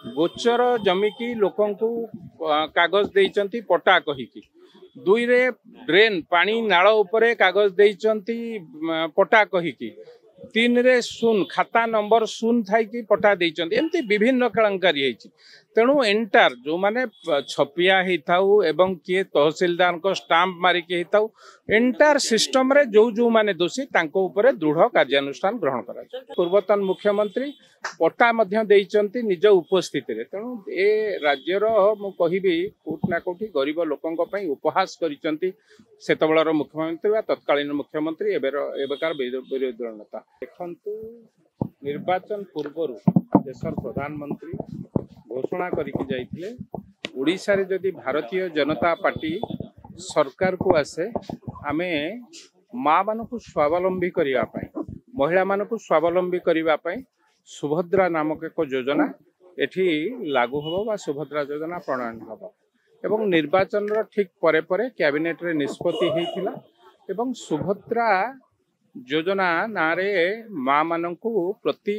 गोचर जमी की लोकन को कागज देइचंती पट्टा कहिकी दुई रे ड्रेन पानी नाल उपरे कागज देइचंती पट्टा कहिकी तीन रे शून खाता नंबर शून थाई कि पट्टा देइचंती एमती विभिन्न कलंकारी है तेणु एंटार जो माने छपिया ही थाउ एवं किए तहसीलदार को स्टाम्प मारिकी ही थाउ एंटार सिस्टम रे जो जो माने दोषी तांको ऊपर दृढ़ कार्यानुष्ठान ग्रहण करा पूर्वतन मुख्यमंत्री पट्टा मध्य देइचंती निज उपस्थिति रे तेणु ए राज्यर मु कहिबी कोठना कोठी गरीब लोकन पई उपहास करिचंती सेतबळर मुख्यमंत्री वा तत्कालीन मुख्यमंत्री एबेकार विरोधी दल नेता देखंतु निर्वाचन पूर्व देशर प्रधानमंत्री घोषणा करके जाइथिले ओडिशा रे जदि भारतीय जनता पार्टी सरकार को आसे आमे माँ मान को स्वावलंबी करिवा पई महिला मान को स्वावलंबी करिवा पई सुभद्रा नामक एक योजना एठी लागू हबो बा सुभद्रा योजना प्रणयन हबो एवं निर्वाचन रो ठीक परे परे कैबिनेट रे निष्पत्ति हेतिला एवं सुभद्रा योजना नारे माँ मान को प्रति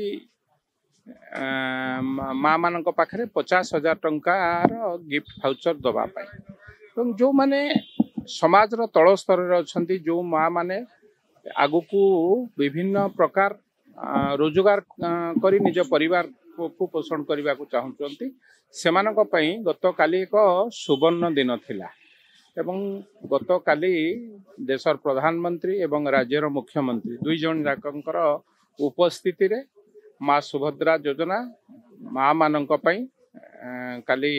माँ मान पाखे 50,000 टंकार गिफ्ट भाउचर दवा पाई जो माने समाज रो तल स्तर रे अछंती जो माँ माने आगु को विभिन्न प्रकार रोजगार करी निज परिवार को पोषण करने को चाहते सेमानक पई गत काली एक सुवर्ण दिन थिला एवं गत काली देशर प्रधानमंत्री एवं राज्यर मुख्यमंत्री दुई जन जाकंकर उपस्थिति रे माँ सुभद्रा योजना माँ मानक पई काली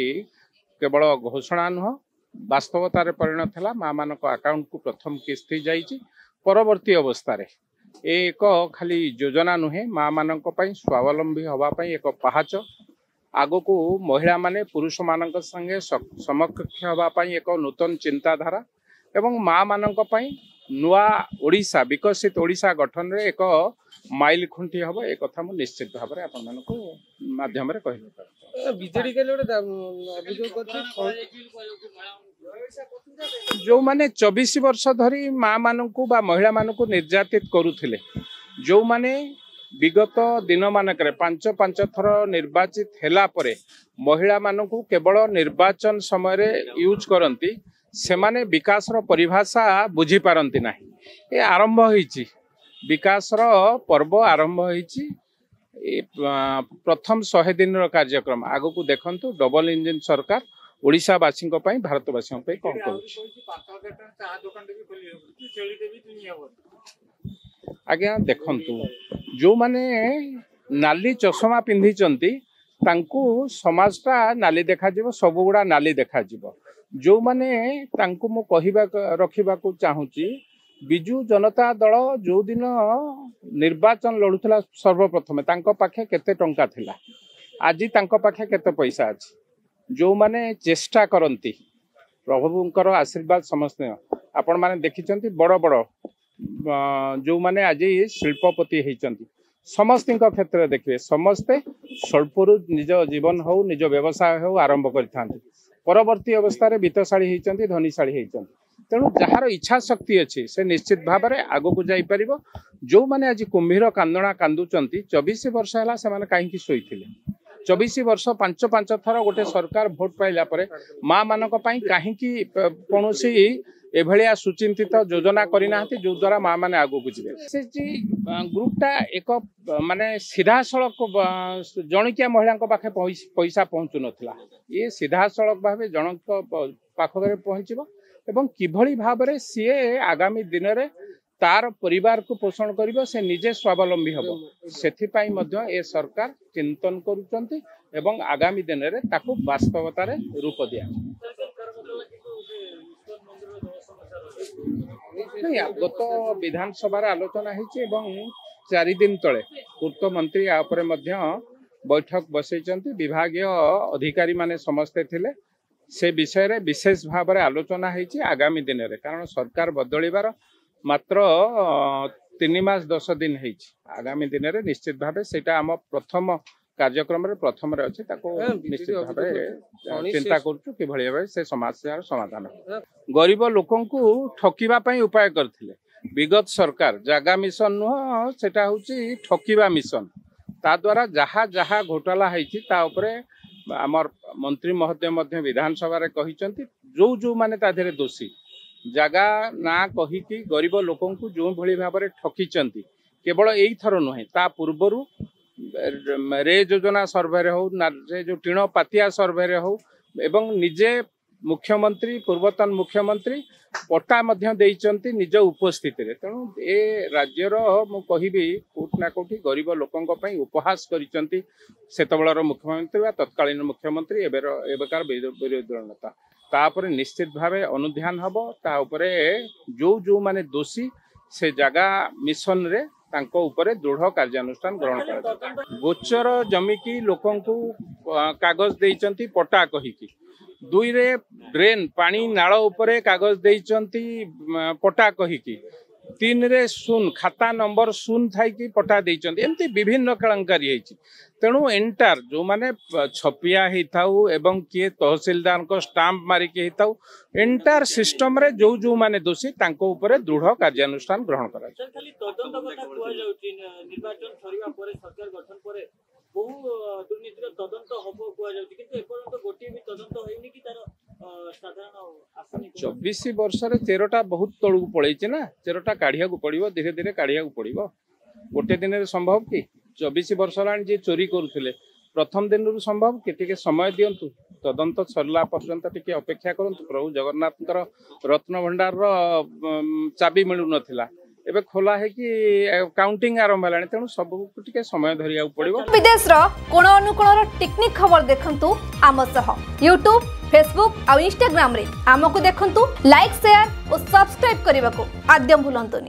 केवल घोषणा नुह वास्तवतार परिणत है माँ मानक अकाउंट को प्रथम किस्ती जाइए परवर्ती अवस्था रे एक खाली योजना नुहे माँ मानक पई स्वावलंबी हवापाई एक पहाच आगो को महिला माने पुरुष मानक संगे समकक्ष हवापाई एक नूतन चिंताधारा एवं माँ मानक पई नुआ ओडिशा विकसित ओडिशा गठन रे एक माइल खुंटी हबो एक कथा मु निश्चित भाव में आपन मानको माध्यम रे कहले बीजेडी के लोटे अभियोग करछि जो माने 24 वर्ष धरी माँ मानकु बा महिला मानकु निर्यातित करुथिले जो माने विगत दिन मानक 5 थर निर्वाचित हेला परे महिला मानकु केवल निर्वाचन समय रे यूज करंती से माने विकास रो परिभाषा बुझी पारंती नाही ए आरंभ होईची विकास रो पर्व आरंभ होईची प्रथम 100 दिन रो कार्यक्रम आगु को देखंतु डबल इंजन सरकार ओडिशावासी भारतवासी कौन कर आज्ञा देखंतु जो माने नाली चषमा पिंधिचंती तांकू समाजटा नाली देखा जीवो सब गुड़ा नाली देखा जीवो जो माने तांकू मु कहिबा रखिबा को चाहूची बिजू जनता दल जो दिन निर्वाचन लड़ुला सर्वप्रथमे तांको पाखे केते टंका थिला आजी तांको पाखे केते पैसा अछि जो माने चेष्टा करती प्रभुंकर आशीर्वाद समस्ते आपण माने देखिचंती बड़ बड़ जो माने आज शिल्पपति होती समस्त क्षेत्र देखिए समस्ते स्वल्परू निज जीवन हो निज व्यवसाय हो आरंभ करते परवर्ती अवस्था वित्तशाली होती धनीशाली होती तेणु जार इच्छा शक्ति अच्छी से निश्चित भाव में आग को जापर जो मैंने आज कुंभीर कांदणा कांदुंट 24 वर्ष है से कहीं शोते 24 वर्ष 5 थर गोटे सरकार भोट पाइला परे माँ मानक पई कहीं कौन एभलिया सुचिंतित योजना करना जो द्वारा माँ मैंने आगू को जी ग्रुपटा एक माने सीधा सड़क जणिकिया महिला पाखे पैसा पहुँचु नाला ये सीधा सड़क भाव जन पाखे पहुँचब एवं किभली भाव में सी आगामी दिन में तार परिवार को पोषण करिबो से निजे स्वावलंबी हबो सेथिपाई मध्य ए सरकार चिंतन करूचंती एवं आगामी दिन में ताकू वास्तवता रे रूप दिया गत विधानसभा आलोचना होती 4 दिन तले पूर्त मंत्री आपरे मध्य बैठक बसैचंती विभागीय अधिकारी माने समस्ते थिले से विषय रे विशेष भाव में आलोचना होती आगामी दिन में कारण सरकार बदलिबार मात्र 3 मास 10 दिन है आगामी दिन में निश्चित भाव से आम प्रथम कार्यक्रम रे प्रथम रे अछि ताको निश्चित भाव में चिंता करूछु कि भली भाव से समस्या समाधान गरीब लोकन को ठकीबा पई उपाय करथिले विगत सरकार जागा मिशन नुह सेटा होची ठकीबा मिशन ता द्वारा जहा जहा घोटाला हैछि ता उपरे आमर मंत्री महोदय मध्य विधानसभा रे कहिसंती जो माने ता धेरे दोषी जगह ना कहिकी गरीब लोकन को जो भली भाव में ठकिचंती केवल एई थर नुहे ता पूर्वरु रे योजना सर्वे हो जो टीण पातिया सर्वे हो एवं निजे मुख्यमंत्री पूर्वतन मुख्यमंत्री पट्टा मध्य देइचंती निज उपस्थित रे तेणु ए राज्यर मु कहिबी कोट ना कोठी गरीब लोकन पई उपहास करिचंती सेतबळर मुख्यमंत्री वा तत्कालीन मुख्यमंत्री एबेकार विरोधी दल नेता तापर निश्चित भावे अनुध्यान हबो ता उपरे जो माने दोषी से जगह मिशन रे तांको उपरे दृढ़ कार्यानुष्ठान ग्रहण करा गोचर जमी की लोकन को कागज देइचंती पट्टा कहिकी दुई रे ड्रेन पानी नाल उपरे कागज देइचंती पट्टा कहिकी तीन रे शून खाता नंबर शून थाई की पट्टा देइचंती एमती विभिन्न कलंकारी हेची तेणु एंटार जो माने छपिया हेताउ एवं किए तहसीलदार को स्टाम्प मारी के हेताउ एंटार सिस्टम रे जो माने दोषी तांको उपरे दृढ़ कार्यानुष्ठान ग्रहण करा खाली तदंत कथा कुआ जाउची निर्वाचन सरिवा परे सरकार गठन परे बहु दुर्नीतिर तदंत हबो कुआ जाउची किंतु एपर्यंत गोटी भी तदंत होइनी कि तार साधारण आसनी 24 वर्ष रे 13टा बहुत तळु पळैछि ना 13टा काढिया को पड़िबो धीरे धीरे काढिया को पड़िबो गोटे दिन रे संभव कि 24 वर्ष लान जे चोरी करूथिले प्रथम दिन रु संभव कि टिके समय दियंतु तदंत सरला पर्यंत टिके अपेक्षा करंतु प्रभु जगन्नाथकर रत्न भंडार रो चाबी मिलु नथिला एबे खोला है कि काउंटिंग आरंभ हलानी तेणु सब टिके समय धरिया पड़िबो विदेश रो कोण अनुकोण रो टेक्निक खबर देखंतु आम सह YouTube Facebook और Instagram रे आमको देखंतु लाइक शेयर और सब्सक्राइब करने को आद्यम भूलंतुनी।